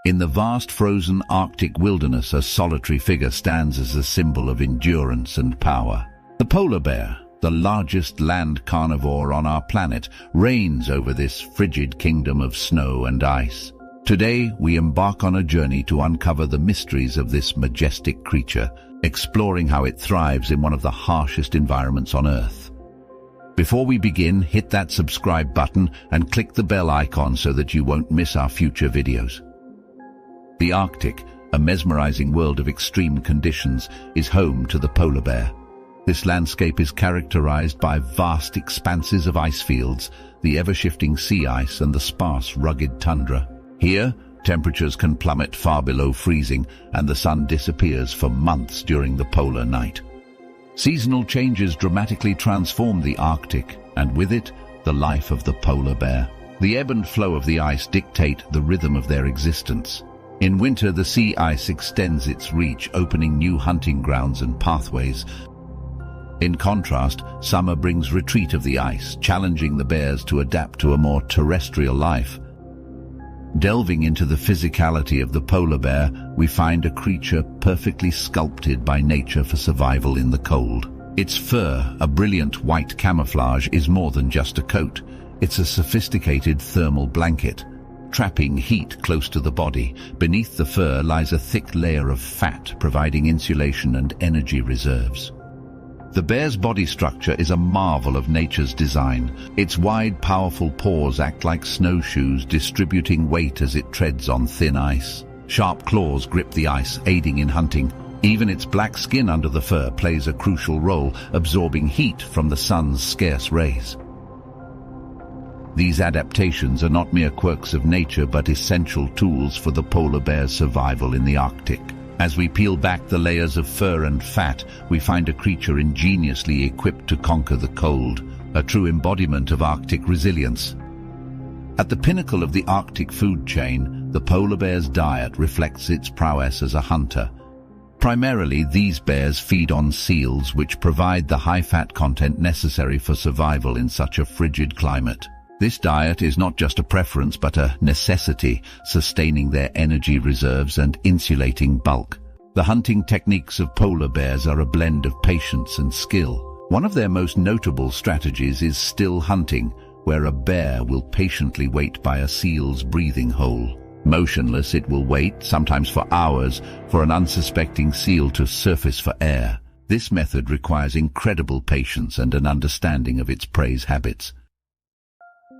In the vast frozen Arctic wilderness, a solitary figure stands as a symbol of endurance and power. The polar bear, the largest land carnivore on our planet, reigns over this frigid kingdom of snow and ice. Today, we embark on a journey to uncover the mysteries of this majestic creature, exploring how it thrives in one of the harshest environments on Earth. Before we begin, hit that subscribe button and click the bell icon so that you won't miss our future videos. The Arctic, a mesmerizing world of extreme conditions, is home to the polar bear. This landscape is characterized by vast expanses of ice fields, the ever-shifting sea ice and the sparse, rugged tundra. Here, temperatures can plummet far below freezing, and the sun disappears for months during the polar night. Seasonal changes dramatically transform the Arctic, and with it, the life of the polar bear. The ebb and flow of the ice dictate the rhythm of their existence. In winter, the sea ice extends its reach, opening new hunting grounds and pathways. In contrast, summer brings retreat of the ice, challenging the bears to adapt to a more terrestrial life. Delving into the physicality of the polar bear, we find a creature perfectly sculpted by nature for survival in the cold. Its fur, a brilliant white camouflage, is more than just a coat. It's a sophisticated thermal blanket, trapping heat close to the body. Beneath the fur lies a thick layer of fat, providing insulation and energy reserves. The bear's body structure is a marvel of nature's design. Its wide, powerful paws act like snowshoes, distributing weight as it treads on thin ice. Sharp claws grip the ice, aiding in hunting. Even its black skin under the fur plays a crucial role, absorbing heat from the sun's scarce rays. These adaptations are not mere quirks of nature, but essential tools for the polar bear's survival in the Arctic. As we peel back the layers of fur and fat, we find a creature ingeniously equipped to conquer the cold, a true embodiment of Arctic resilience. At the pinnacle of the Arctic food chain, the polar bear's diet reflects its prowess as a hunter. Primarily, these bears feed on seals, which provide the high-fat content necessary for survival in such a frigid climate. This diet is not just a preference but a necessity, sustaining their energy reserves and insulating bulk. The hunting techniques of polar bears are a blend of patience and skill. One of their most notable strategies is still hunting, where a bear will patiently wait by a seal's breathing hole. Motionless, it will wait, sometimes for hours, for an unsuspecting seal to surface for air. This method requires incredible patience and an understanding of its prey's habits.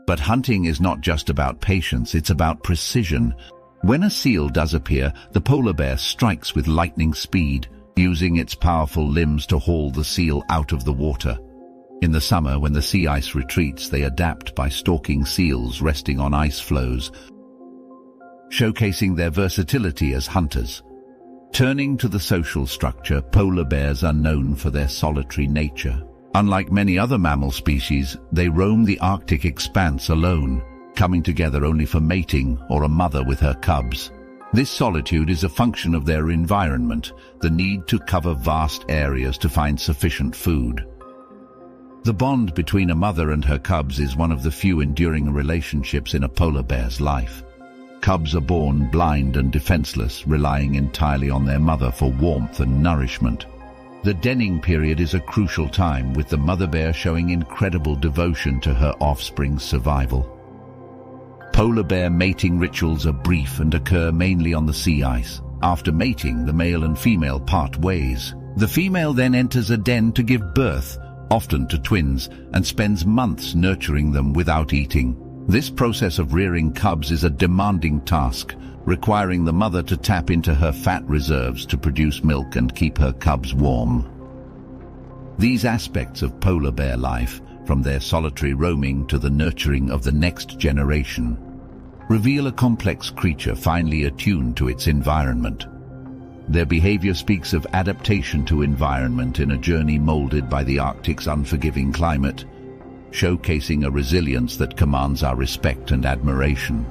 But hunting is not just about patience, it's about precision. When a seal does appear, the polar bear strikes with lightning speed, using its powerful limbs to haul the seal out of the water. In the summer, when the sea ice retreats, they adapt by stalking seals resting on ice floes, showcasing their versatility as hunters. Turning to the social structure, polar bears are known for their solitary nature. Unlike many other mammal species, they roam the Arctic expanse alone, coming together only for mating or a mother with her cubs. This solitude is a function of their environment, the need to cover vast areas to find sufficient food. The bond between a mother and her cubs is one of the few enduring relationships in a polar bear's life. Cubs are born blind and defenseless, relying entirely on their mother for warmth and nourishment. The denning period is a crucial time, with the mother bear showing incredible devotion to her offspring's survival. Polar bear mating rituals are brief and occur mainly on the sea ice. After mating, the male and female part ways. The female then enters a den to give birth, often to twins, and spends months nurturing them without eating. This process of rearing cubs is a demanding task, requiring the mother to tap into her fat reserves to produce milk and keep her cubs warm. These aspects of polar bear life, from their solitary roaming to the nurturing of the next generation, reveal a complex creature finely attuned to its environment. Their behavior speaks of adaptation to environment in a journey molded by the Arctic's unforgiving climate, showcasing a resilience that commands our respect and admiration.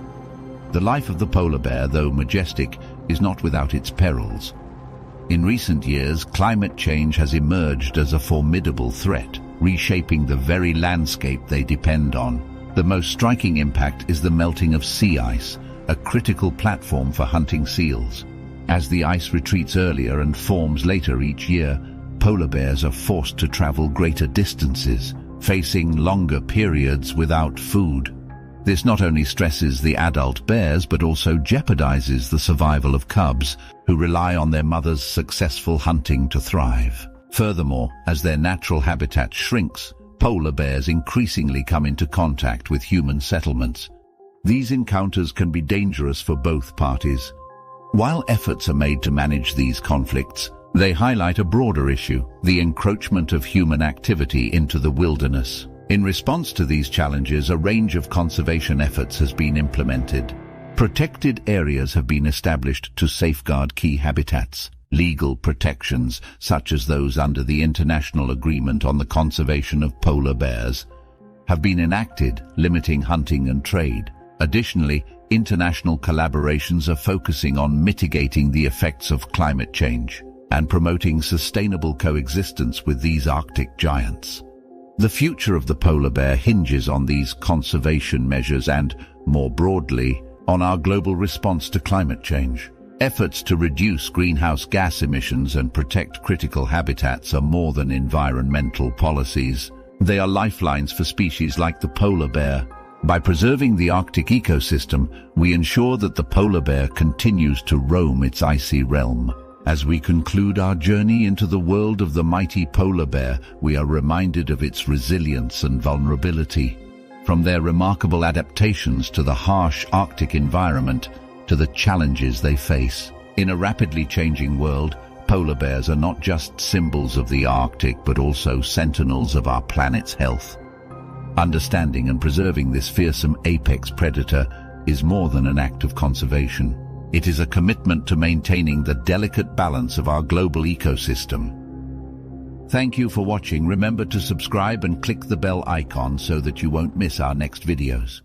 The life of the polar bear, though majestic, is not without its perils. In recent years, climate change has emerged as a formidable threat, reshaping the very landscape they depend on. The most striking impact is the melting of sea ice, a critical platform for hunting seals. As the ice retreats earlier and forms later each year, polar bears are forced to travel greater distances, facing longer periods without food. This not only stresses the adult bears but also jeopardizes the survival of cubs, who rely on their mother's successful hunting to thrive. Furthermore, as their natural habitat shrinks, polar bears increasingly come into contact with human settlements. These encounters can be dangerous for both parties. While efforts are made to manage these conflicts, they highlight a broader issue, the encroachment of human activity into the wilderness. In response to these challenges, a range of conservation efforts has been implemented. Protected areas have been established to safeguard key habitats. Legal protections, such as those under the International Agreement on the Conservation of Polar Bears, have been enacted, limiting hunting and trade. Additionally, international collaborations are focusing on mitigating the effects of climate change and promoting sustainable coexistence with these Arctic giants. The future of the polar bear hinges on these conservation measures and, more broadly, on our global response to climate change. Efforts to reduce greenhouse gas emissions and protect critical habitats are more than environmental policies. They are lifelines for species like the polar bear. By preserving the Arctic ecosystem, we ensure that the polar bear continues to roam its icy realm. As we conclude our journey into the world of the mighty polar bear, we are reminded of its resilience and vulnerability. From their remarkable adaptations to the harsh Arctic environment, to the challenges they face. In a rapidly changing world, polar bears are not just symbols of the Arctic, but also sentinels of our planet's health. Understanding and preserving this fearsome apex predator is more than an act of conservation. It is a commitment to maintaining the delicate balance of our global ecosystem. Thank you for watching. Remember to subscribe and click the bell icon so that you won't miss our next videos.